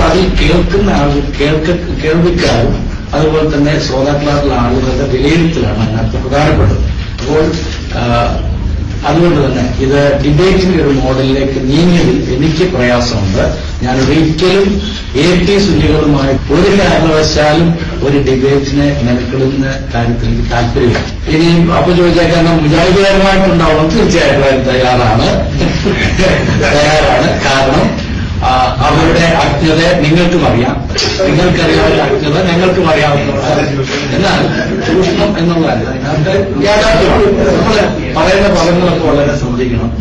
അതിൽ കേൾക്കുന്ന കേൾവിക്കാരും അതുപോലെ തന്നെ ശ്രോതാക്കളായിട്ടുള്ള ആളുകളുടെ വിലയിരുത്തലാണ് അതിനകത്ത് പ്രധാനപ്പെട്ടത്. അപ്പോൾ അതുകൊണ്ട് തന്നെ ഇത് ഡിബേറ്റിന്റെ ഒരു മോഡലിലേക്ക് നീങ്ങിയതിൽ എനിക്ക് പ്രയാസമുണ്ട്. ഞാൻ ഒരിക്കലും AP സുന്നികളുമായി ഒരു കാരണവശാലും ഒരു ഡിബേറ്റിനെ മെനക്കെടുന്ന കാര്യത്തിൽ എനിക്ക് താല്പര്യമില്ല. ഇനിയും അപ്പൊ ചോദിച്ചാൽ മുജാഹിദുകാരുമായിട്ടുണ്ടാവും, തീർച്ചയായിട്ടും തയ്യാറാണ്. കാരണം അവരുടെ അജ്ഞത നിങ്ങൾക്കും അറിയാം, നിങ്ങൾക്കറിയാവുന്ന അജ്ഞത ഞങ്ങൾക്കും അറിയാവുന്നതാണ്. എന്നാൽ ചൂഷണം എന്നുള്ളതല്ല, അതിനകത്ത് യാഥാർത്ഥ്യമാണ്. നമ്മൾ പറയുന്ന പദങ്ങളൊക്കെ വളരെ ശ്രദ്ധിക്കണം.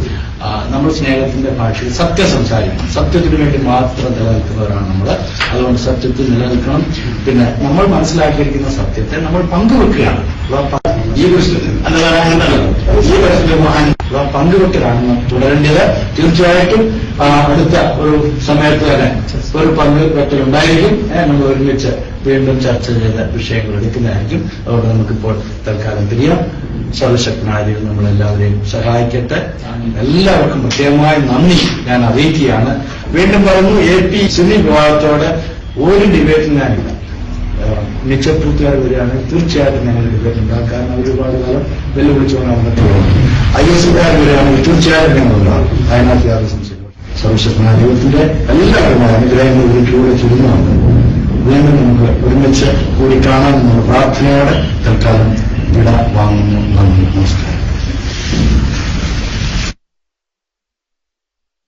നമ്മൾ സ്നേഹത്തിന്റെ ഭാഷയിൽ സത്യം സംസാരിക്കണം. സത്യത്തിന് വേണ്ടി മാത്രം നിലനിൽക്കുന്നവരാണ് നമ്മൾ. അതുകൊണ്ട് സത്യത്തിൽ നിലനിൽക്കണം. പിന്നെ നമ്മൾ മനസ്സിലാക്കിയിരിക്കുന്ന സത്യത്തെ നമ്മൾ പങ്കുവെക്കുകയാണ്. ഈ പങ്കുവെക്കലാണ് തുടരേണ്ടത്. തീർച്ചയായിട്ടും അടുത്ത ഒരു സമയത്ത് തന്നെ ഒരു പങ്കുവെക്കലുണ്ടായിരിക്കും. നമ്മൾ ഒരുമിച്ച് വീണ്ടും ചർച്ച ചെയ്ത വിഷയങ്ങൾ എടുക്കുന്നതായിരിക്കും. അതുകൊണ്ട് നമുക്കിപ്പോൾ തൽക്കാലം പിരിയാം. സർവശക്തനായ ദൈവം നമ്മളെല്ലാവരെയും സഹായിക്കട്ടെ. എല്ലാവർക്കും പ്രത്യേകമായി നന്ദി ഞാൻ അറിയിക്കുകയാണ്. വീണ്ടും പറഞ്ഞു, AP സുന്നി വിഭാഗത്തോട് ഒരു ഡിബേറ്റും ഞാനില്ല. നിശ്ചയപൂർത്തിയായി വരികയാണെങ്കിൽ തീർച്ചയായിട്ടും ഞങ്ങൾ ഡിബേറ്റ് ഉണ്ടാകും. കാരണം ഒരുപാട് കാലം വെല്ലുവിളിച്ചുകൊണ്ട് വന്നിട്ട് IS-കാർ വരികയാണെങ്കിൽ തീർച്ചയായിട്ടും ഞങ്ങളുണ്ടാകും. അതിനകത്ത് യാതൊരു സംശയം. സർവശക്തനായ ദൈവത്തിന്റെ എല്ലാവരുമായ അനുഗ്രഹങ്ങൾ വീട്ടിലൂടെ ചുരുങ്ങുന്നുണ്ട്. വീണ്ടും നമുക്ക് ഒരുമിച്ച് കൂടി കാണാമെന്നുള്ള പ്രാർത്ഥനയോടെ തൽക്കാലം വിട വാങ്ങുന്നു. നന്ദി, നമസ്കാരം.